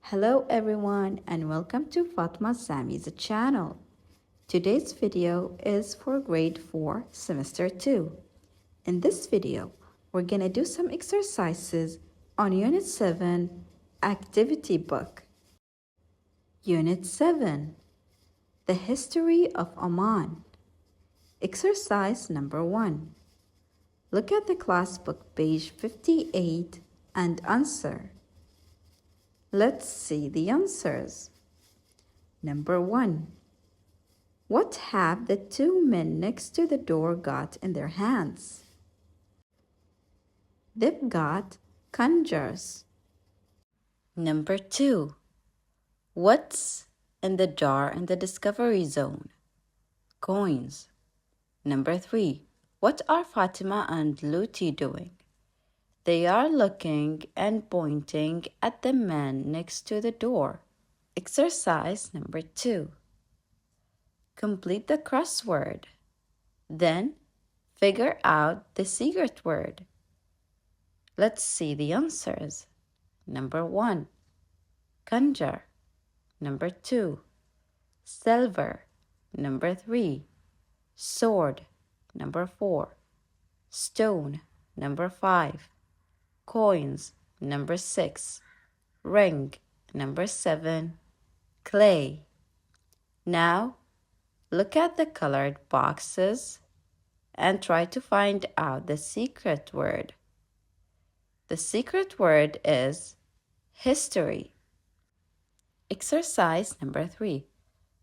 Hello everyone and welcome to Fatma Sami's channel. Today's video is for grade 4 semester 2. In this video, we're going to do some exercises on Unit 7 activity book. Unit 7, the history of Oman. Exercise number 1. Look at the class book page 58 and answer. Let's see the answers. Number 1. What have the two men next to the door got in their hands? They've got conjures. Number 2. What's in the jar in the discovery zone? Coins. Number 3. What are Fatima and Luti doing? They are looking and pointing at the man next to the door. Exercise number 2. Complete the crossword. Then figure out the secret word. Let's see the answers. Number 1. Conjure. Number 2. Silver. Number 3. Sword. Number 4. Stone. Number 5. Coins. Number 6. Ring. Number 7. Clay. Now, look at the colored boxes and try to find out the secret word. The secret word is history. Exercise number 3.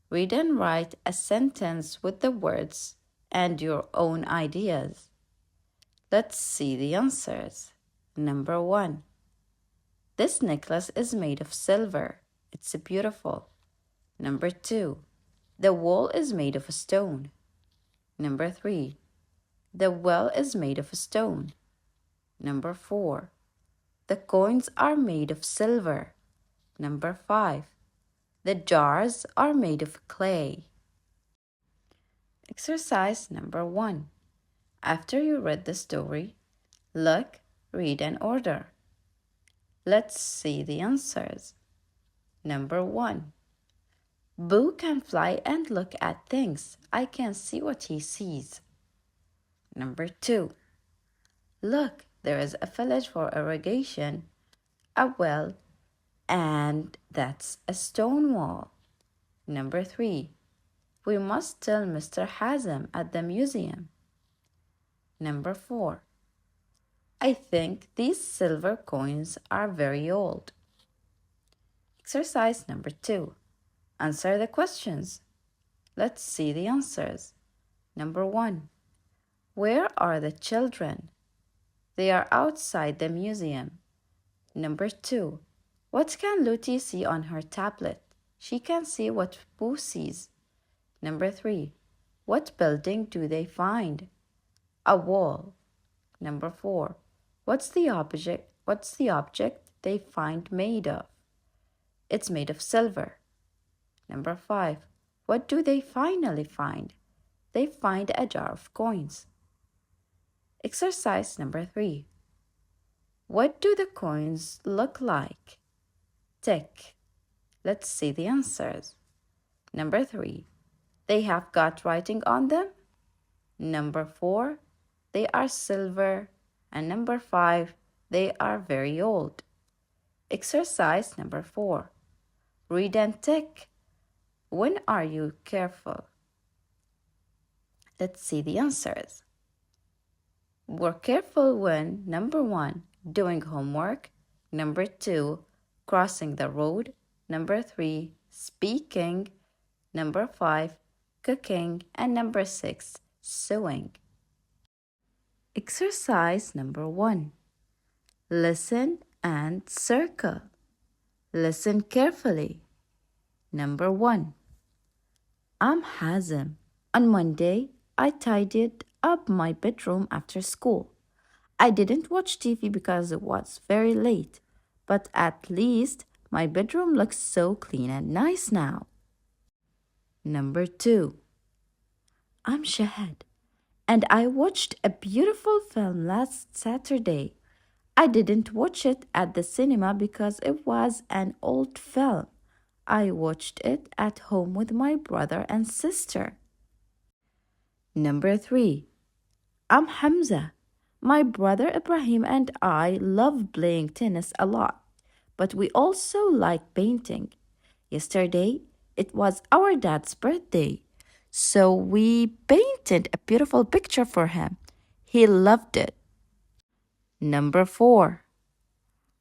Read and write a sentence with the words and your own ideas. Let's see the answers. Number 1. This necklace is made of silver. It's beautiful. Number 2. The wall is made of a stone. Number 3. The well is made of a stone. Number 4. The coins are made of silver. Number 5. The jars are made of clay. Exercise number 1. After you read the story, look, read, and order. Let's see the answers. Number 1. Boo can fly and look at things. I can see what he sees. Number 2. Look, there is a village for irrigation, a well, and that's a stone wall. Number 3. We must tell Mr. Hazem at the museum. Number 4. I think these silver coins are very old. Exercise number 2. Answer the questions. Let's see the answers. Number 1. Where are the children? They are outside the museum. Number 2. What can Luti see on her tablet? She can see what Boo sees. Number 3. What building do they find? A wall. Number 4. What's the object they find made of? It's made of silver. Number 5. What do they finally find? They find a jar of coins. Exercise number 3. What do the coins look like? Tick. Let's see the answers. Number 3. They have got writing on them. Number 4. They are silver. And number 5. They are very old. Exercise number 4. Read and tick. When are you careful? Let's see the answers. We're careful when number 1. Doing homework. Number 2. Crossing the road. Number 3. Speaking. Number 5. Cooking. And number 6. Sewing. Exercise number 1. Listen and circle. Listen carefully. Number 1. I'm Hazem. On Monday, I tidied up my bedroom after school. I didn't watch TV because it was very late, but at least my bedroom looks so clean and nice now. Number 2. I'm Shahad, and I watched a beautiful film last Saturday. I didn't watch it at the cinema because it was an old film. I watched it at home with my brother and sister. Number 3. I'm Hamza. My brother Ibrahim and I love playing tennis a lot, but we also like painting. Yesterday, it was our dad's birthday, so we painted a beautiful picture for him. He loved it. Number 4.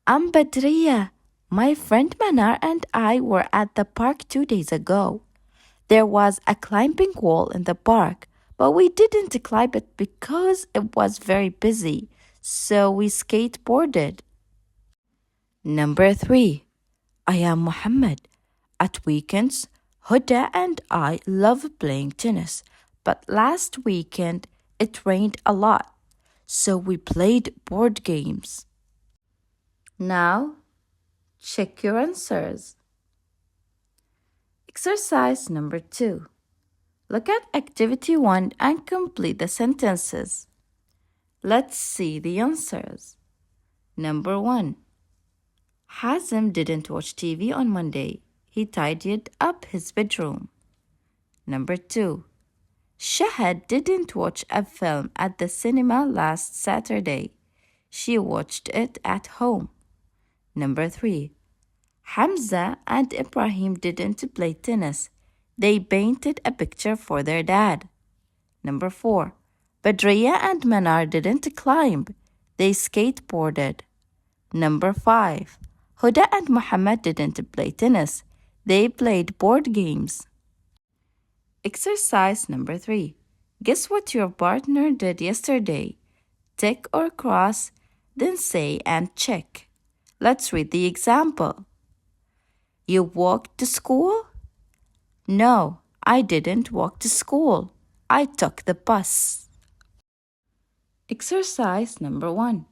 I'm Badriya. My friend Manar and I were at the park 2 days ago. There was a climbing wall in the park, but we didn't climb it because it was very busy, so we skateboarded. Number 3. I am Muhammad. At weekends, Huda and I love playing tennis, but last weekend it rained a lot, so we played board games. Now, check your answers. Exercise number 2. Look at activity 1 and complete the sentences. Let's see the answers. Number 1. Hazem didn't watch TV on Monday. He tidied up his bedroom. Number 2. Shahad didn't watch a film at the cinema last Saturday. She watched it at home. Number 3. Hamza and Ibrahim didn't play tennis. They painted a picture for their dad. Number 4. Badriya and Manar didn't climb. They skateboarded. Number 5. Huda and Muhammad didn't play tennis. They played board games. Exercise number 3. Guess what your partner did yesterday. Tick or cross, then say and check. Let's read the example. You walked to school? No, I didn't walk to school. I took the bus. Exercise number 1.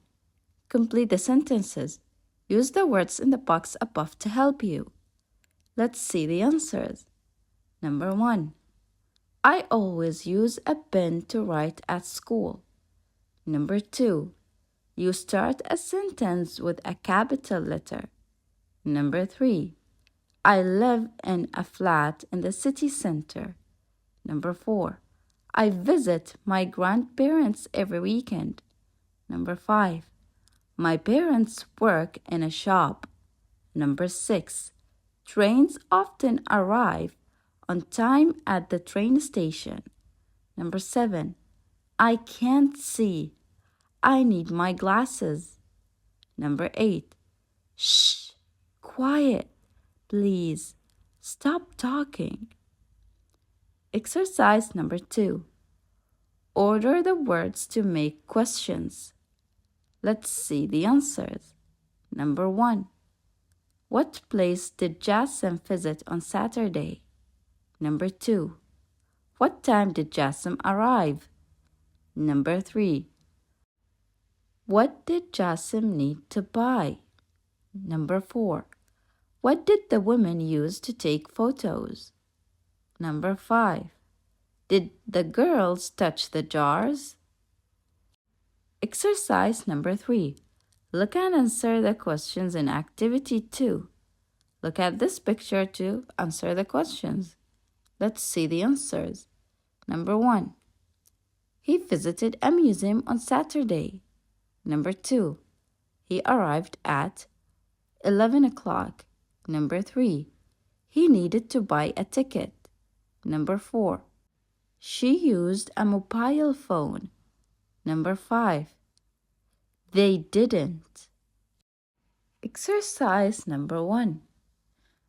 Complete the sentences. Use the words in the box above to help you. Let's see the answers. Number 1. I always use a pen to write at school. Number 2. You start a sentence with a capital letter. Number 3. I live in a flat in the city center. Number 4. I visit my grandparents every weekend. Number 5. My parents work in a shop. Number 6. Trains often arrive on time at the train station. Number 7. I can't see. I need my glasses. Number 8. Shh, quiet. Please, stop talking. Exercise number 2. Order the words to make questions. Let's see the answers. Number 1. What place did Jassim visit on Saturday? Number 2. What time did Jassim arrive? Number 3. What did Jassim need to buy? Number 4. What did the women use to take photos? Number 5. Did the girls touch the jars? Exercise number 3. Look and answer the questions in activity 2. Look at this picture to answer the questions. Let's see the answers. Number 1. He visited a museum on Saturday. Number 2. He arrived at 11 o'clock. Number 3. He needed to buy a ticket. Number 4. She used a mobile phone. Number 5. They didn't. Exercise number 1.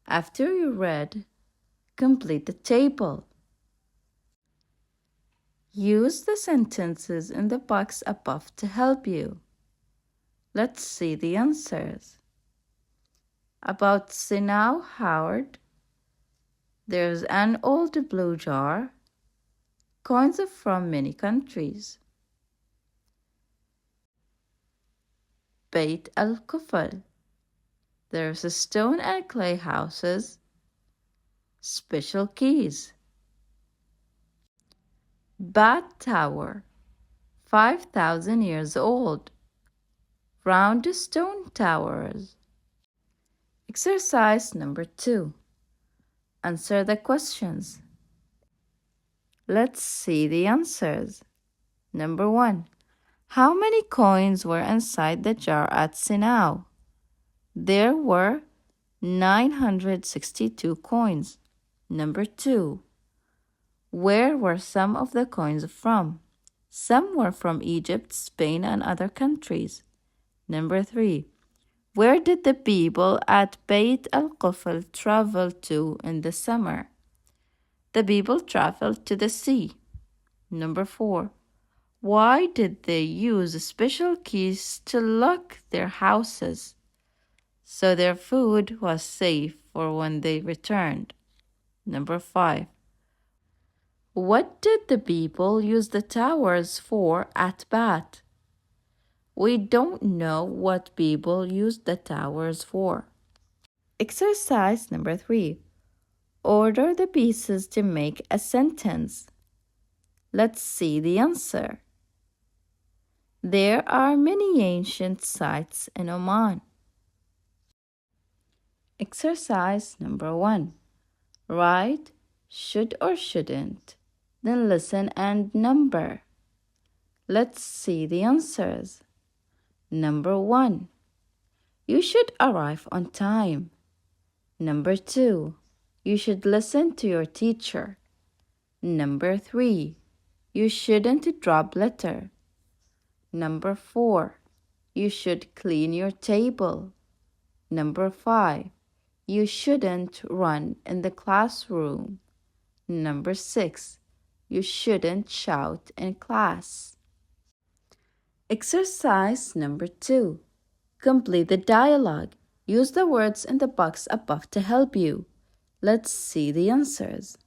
After you read, complete the table. Use the sentences in the box above to help you. Let's see the answers. About Sinau Howard, there's an old blue jar, coins from many countries. Beit al-Kufal, there's a stone and clay houses, special keys. Bat Tower, 5,000 years old, round stone towers. Exercise number 2. Answer the questions. Let's see the answers. Number 1. How many coins were inside the jar at Sinau? There were 962 coins. Number 2. Where were some of the coins from? Some were from Egypt, Spain, and other countries. Number 3. Where did the people at Beit al-Qufl travel to in the summer? The people traveled to the sea. Number 4. Why did they use special keys to lock their houses? So their food was safe for when they returned. Number 5. What did the people use the towers for at Bat? We don't know what people used the towers for. Exercise number 3. Order the pieces to make a sentence. Let's see the answer. There are many ancient sites in Oman. Exercise number 1. Write should or shouldn't, then listen and number. Let's see the answers. Number 1. You should arrive on time. Number 2. You should listen to your teacher. Number 3. You shouldn't drop litter. Number 4. You should clean your table. Number 5. You shouldn't run in the classroom. Number 6. You shouldn't shout in class. Exercise number 2. Complete the dialogue. Use the words in the box above to help you. Let's see the answers.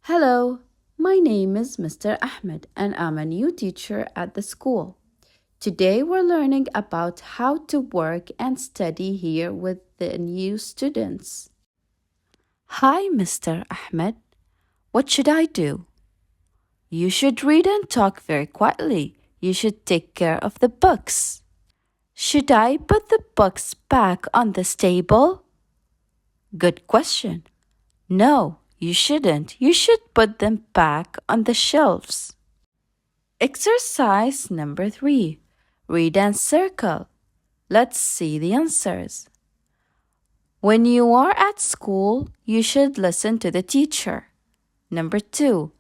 Hello, my name is Mr. Ahmed and I'm a new teacher at the school. Today we're learning about how to work and study here with the new students. Hi, Mr. Ahmed. What should I do? You should read and talk very quietly. You should take care of the books. Should I put the books back on this table? Good question. No, you shouldn't. You should put them back on the shelves. Exercise number 3. Read and circle. Let's see the answers. When you are at school, you should listen to the teacher. Number 2.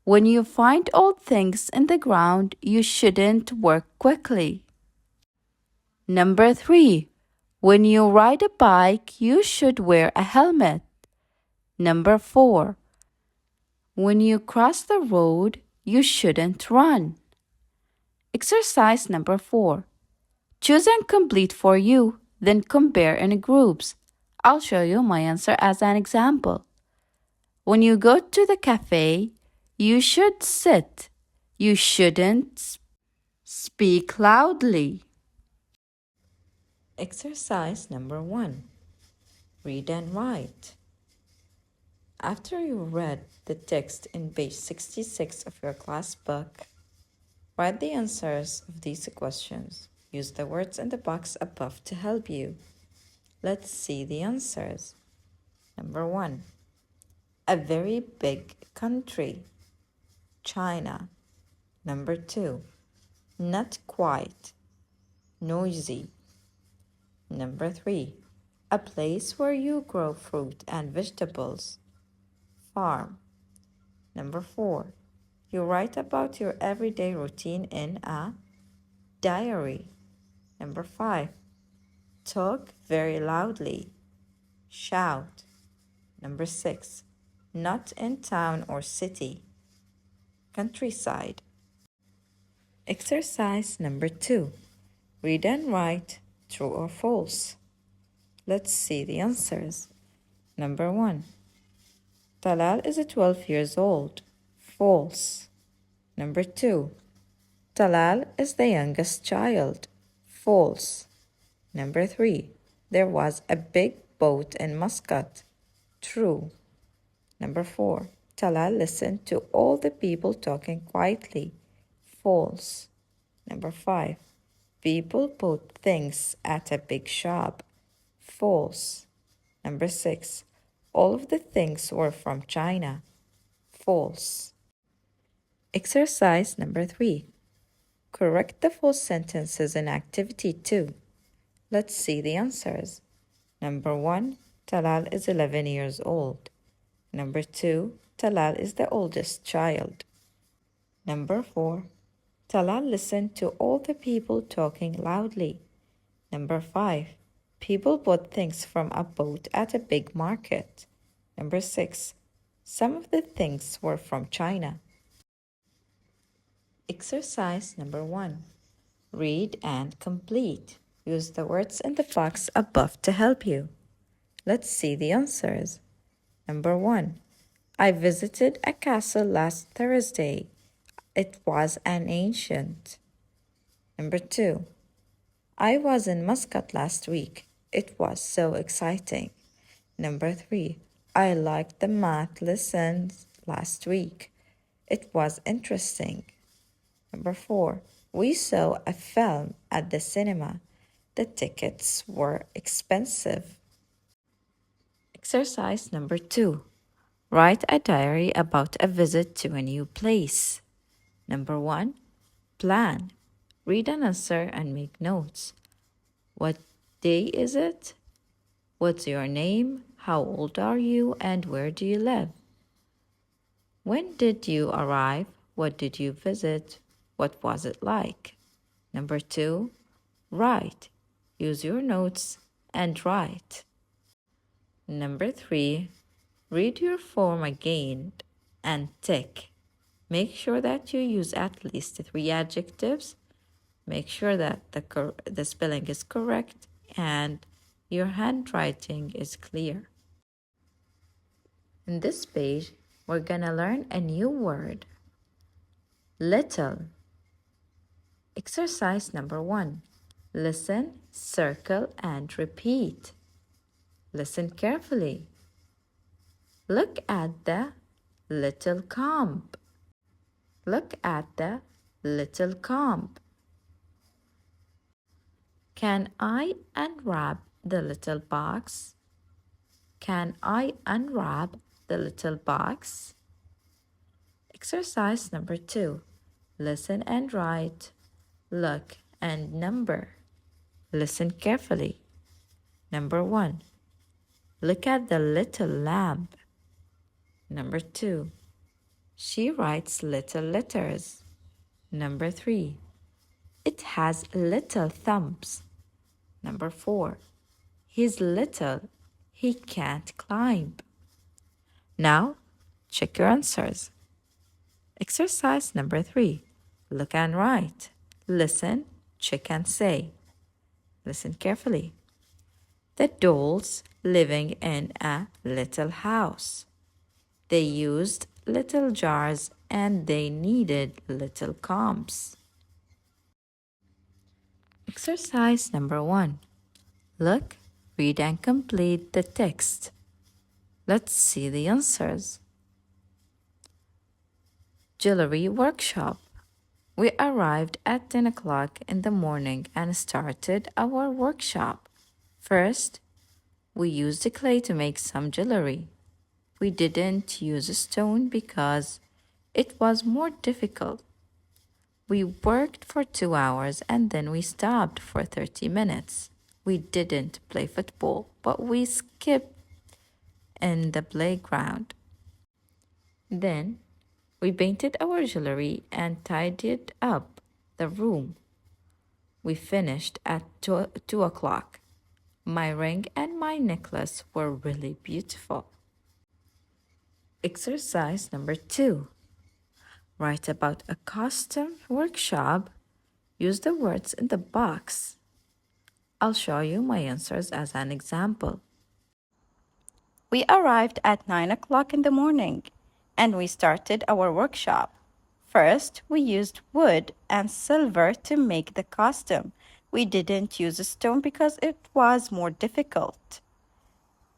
When you find old things in the ground, you shouldn't work quickly. Number 3. When you ride a bike, you should wear a helmet. Number 4. When you cross the road, you shouldn't run. Exercise number 4. Choose and complete for you, then compare in groups. I'll show you my answer as an example. When you go to the cafe, you should sit. You shouldn't speak loudly. Exercise number 1. Read and write. After you read the text in page 66 of your class book, write the answers of these questions. Use the words in the box above to help you. Let's see the answers. Number 1. A very big country. China. Number 2. Not quite. Noisy. Number 3. A place where you grow fruit and vegetables. Farm. Number 4. You write about your everyday routine in a diary. Number 5. Talk very loudly. Shout. Number 6. Not in town or city. Countryside. Exercise number 2. Read and write true or false. Let's see the answers. Number 1. Talal is 12 years old. False. Number 2. Talal is the youngest child. False. Number 3. There was a big boat in Muscat. True. Number 4. Talal listened to all the people talking quietly. False. Number 5. People bought things at a big shop. False. Number 6. All of the things were from China. False. Exercise number 3. Correct the false sentences in activity 2. Let's see the answers. Number 1. Talal is 11 years old. Number 2. Talal is the oldest child. Number 4. Talal listened to all the people talking loudly. Number 5. People bought things from a boat at a big market. Number 6. Some of the things were from China. Exercise number 1. Read and complete. Use the words in the box above to help you. Let's see the answers. Number 1. I visited a castle last Thursday. It was an ancient. Number 2. I was in Muscat last week. It was so exciting. Number 3. I liked the math lessons last week. It was interesting. Number 4. We saw a film at the cinema. The tickets were expensive. Exercise number 2. Write a diary about a visit to a new place. Number 1. Plan. Read an answer and make notes. What day is it? What's your name? How old are you? And where do you live? When did you arrive? What did you visit? What was it like? Number 2. Write. Use your notes and write. Number 3. Read your form again and tick. Make sure that you use at least 3 adjectives. Make sure that the spelling is correct and your handwriting is clear. In this page, we're gonna learn a new word. Little. Exercise number 1. Listen, circle, and repeat. Listen carefully. Look at the little comb. Look at the little comb. Can I unwrap the little box? Can I unwrap the little box? Exercise number 2. Listen and write. Look and number. Listen carefully. Number 1. Look at the little lamp. Number 2. She writes little letters. Number 3. It has little thumbs. Number 4. He's little. He can't climb. Now, check your answers. Exercise number 3. Look and write. Listen, check and say. Listen carefully. The dolls living in a little house. They used little jars and they needed little combs. Exercise number 1. Look, read and complete the text. Let's see the answers. Jewelry workshop. We arrived at 10 o'clock in the morning and started our workshop. First, we used the clay to make some jewelry. We didn't use a stone because it was more difficult. We worked for 2 hours and then we stopped for 30 minutes. We didn't play football, but we skipped in the playground. Then, we painted our jewelry and tidied up the room. We finished at 2 o'clock. My ring and my necklace were really beautiful. Exercise number 2. Write about a costume workshop. Use the words in the box. I'll show you my answers as an example. We arrived at 9 o'clock in the morning and we started our workshop. First, we used wood and silver to make the costume. We didn't use a stone because it was more difficult.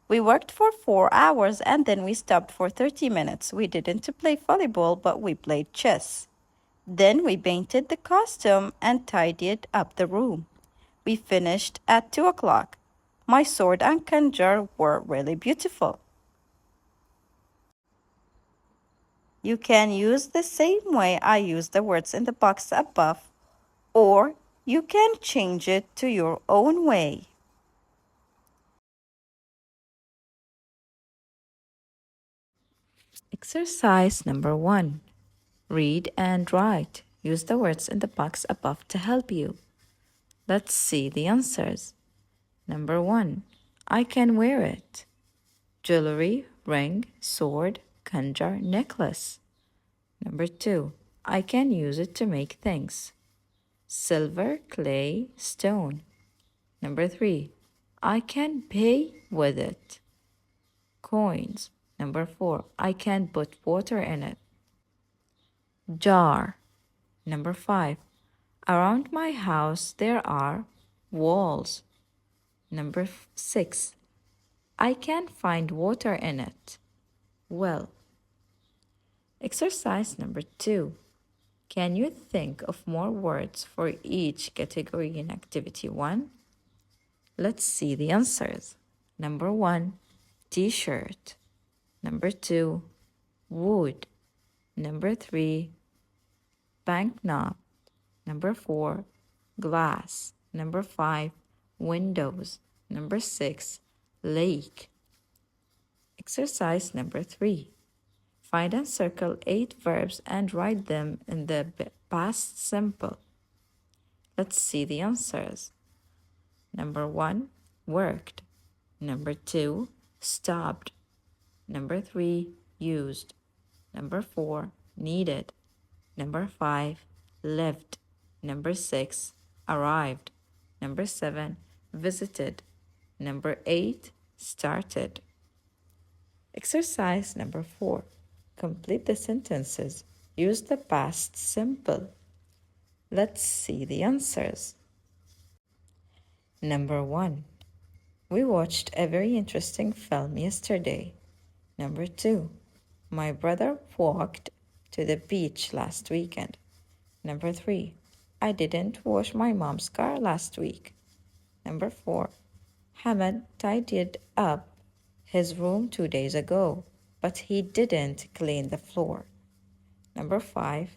We worked for 4 hours and then we stopped for 30 minutes. We didn't play volleyball, but we played chess. Then we painted the costume and tidied up the room. We finished at 2 o'clock. My sword and conjure were really beautiful. You can use the same way I use the words in the box above, or you can change it to your own way. Exercise number 1. Read and write. Use the words in the box above to help you. Let's see the answers. Number 1. I can wear it. Jewelry, ring, sword, conjure, necklace. Number 2. I can use it to make things. Silver, clay, stone. Number 3. I can pay with it. Coins. Number 4. I can put water in it. Jar. Number 5. Around my house there are walls. Number 6. I can find water in it. Well. Exercise number 2. Can you think of more words for each category in activity 1? Let's see the answers. Number 1, t-shirt. Number 2, wood. Number 3, banknote. Number 4, glass. Number 5, windows. Number 6, lake. Exercise number 3. Find and circle 8 verbs and write them in the past simple. Let's see the answers. Number 1, worked. Number 2, stopped. Number 3, used. Number 4, needed. Number 5, lived. Number 6, arrived. Number 7, visited. Number 8, started. Exercise number 4. Complete the sentences. Use the past simple. Let's see the answers. Number 1. We watched a very interesting film yesterday. Number 2. My brother walked to the beach last weekend. Number 3. I didn't wash my mom's car last week. Number 4. Hamad tidied up his room 2 days ago, but he didn't clean the floor. Number 5.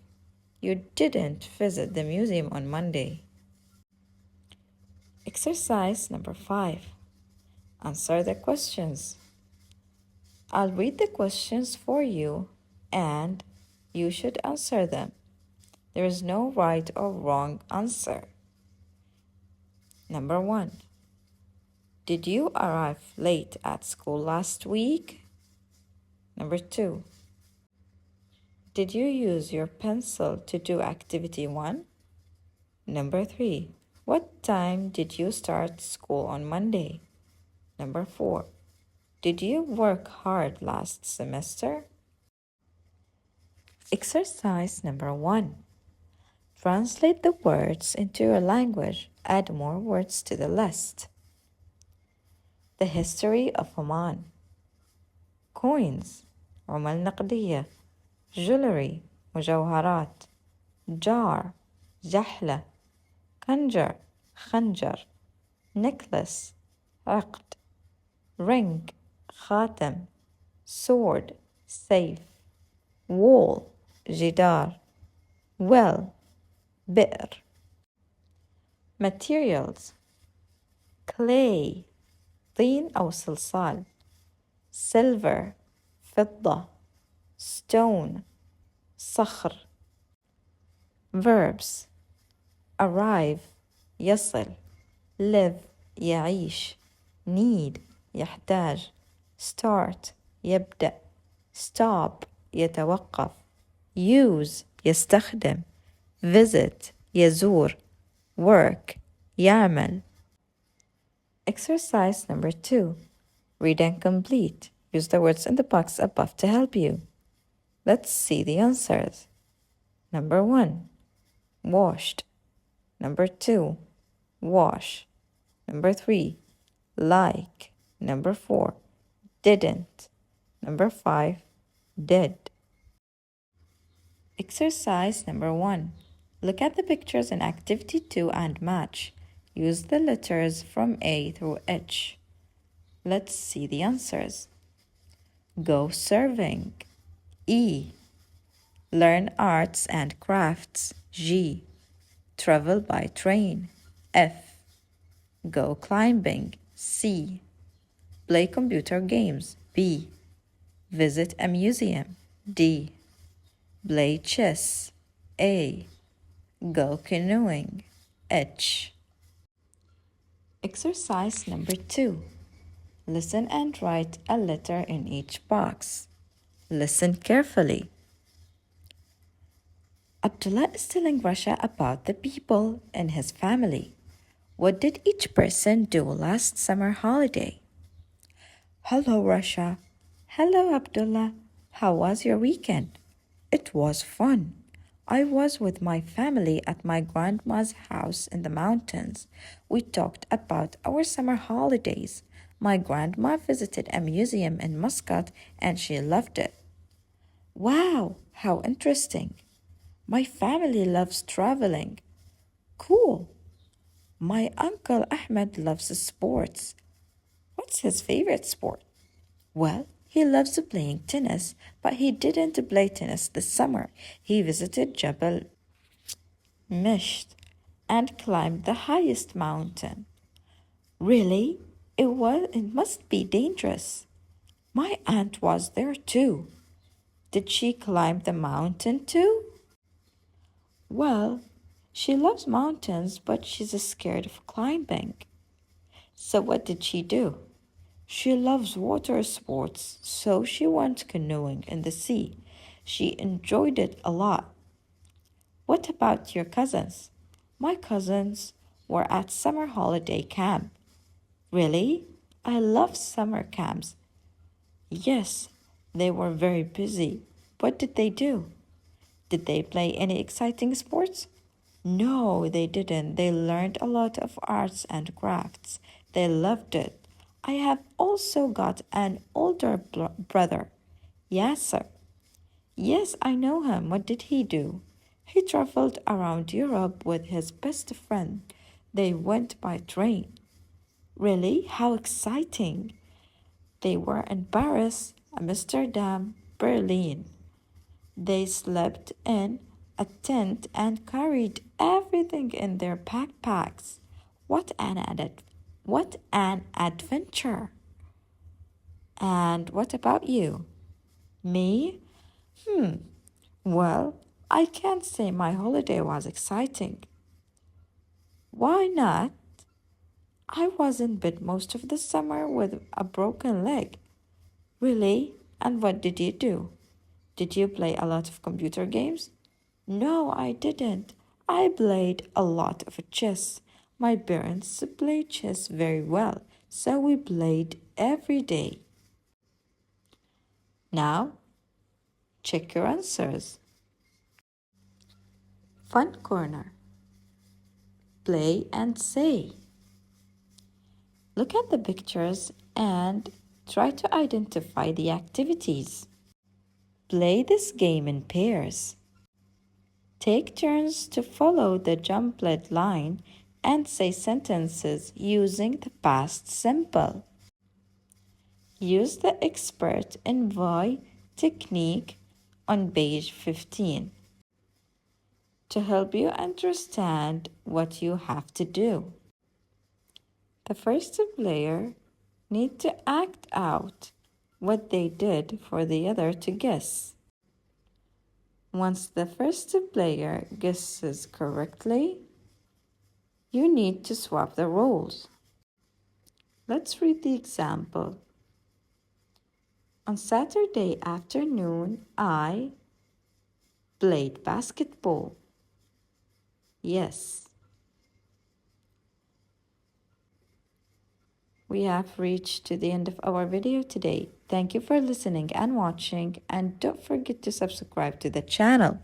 You didn't visit the museum on Monday. Exercise number 5. Answer the questions. I'll read the questions for you and you should answer them. There is no right or wrong answer. Number 1. Did you arrive late at school last week? Number 2. Did you use your pencil to do activity 1? Number 3. What time did you start school on Monday? Number 4. Did you work hard last semester? Exercise number 1. Translate the words into your language. Add more words to the list. The history of Oman. Coins, عمل نقدية. Jewelry, مجوهرات. Jar, جحلة. Conjure, خنجر. Necklace, عقد. Ring, خاتم. Sword, سيف. Wall, جدار. Well, بئر. Materials. Clay, طين أو صلصال. Silver, فضة. Stone, صخر. Verbs. Arrive, يصل. Live, يعيش. Need, يحتاج. Start, يبدأ. Stop, يتوقف. Use, يستخدم. Visit, يزور. Work, يعمل. Exercise number 2. Read and complete. Use the words in the box above to help you. Let's see the answers. Number 1. Washed. Number 2. Wash. Number 3. Like. Number 4. Didn't. Number 5. Did. Exercise number 1. Look at the pictures in activity 2 and match. Use the letters from A through H. Let's see the answers. Go surfing. E. Learn arts and crafts. G. Travel by train. F. Go climbing. C. Play computer games. B. Visit a museum. D. Play chess. A. Go canoeing. H. Exercise number 2. Listen and write a letter in each box. Listen carefully. Abdullah is telling Rasha about the people in his family. What did each person do last summer holiday? Hello, Rasha. Hello, Abdullah. How was your weekend? It was fun. I was with my family at my grandma's house in the mountains. We talked about our summer holidays. My grandma visited a museum in Muscat and she loved it. Wow, how interesting. My family loves traveling. Cool. My uncle Ahmed loves sports. What's his favorite sport? Well, he loves playing tennis, but he didn't play tennis this summer. He visited Jabal Misht and climbed the highest mountain. Really? It must be dangerous. My aunt was there too. Did she climb the mountain too? Well, she loves mountains, but she's scared of climbing. So what did she do? She loves water sports, so she went canoeing in the sea. She enjoyed it a lot. What about your cousins? My cousins were at summer holiday camp. Really? I love summer camps. Yes, they were very busy. What did they do? Did they play any exciting sports? No, they didn't. They learned a lot of arts and crafts. They loved it. I have also got an older brother. Yasser. Yes, I know him. What did he do? He traveled around Europe with his best friend. They went by train. Really? How exciting. They were in Paris, Amsterdam, Berlin. They slept in a tent and carried everything in their backpacks. What an adventure. And what about you? Me? Well, I can't say my holiday was exciting. Why not? I was in bed most of the summer with a broken leg. Really? And what did you do? Did you play a lot of computer games? No, I didn't. I played a lot of chess. My parents play chess very well, so we played every day. Now, check your answers. Fun corner. Play and say. Look at the pictures and try to identify the activities. Play this game in pairs. Take turns to follow the jumped line and say sentences using the past simple. Use the expert envoy technique on page 15 to help you understand what you have to do. The first player needs to act out what they did for the other to guess. Once the first player guesses correctly, you need to swap the roles. Let's read the example. On Saturday afternoon, I played basketball. Yes. We have reached to the end of our video today. Thank you for listening and watching, and don't forget to subscribe to the channel.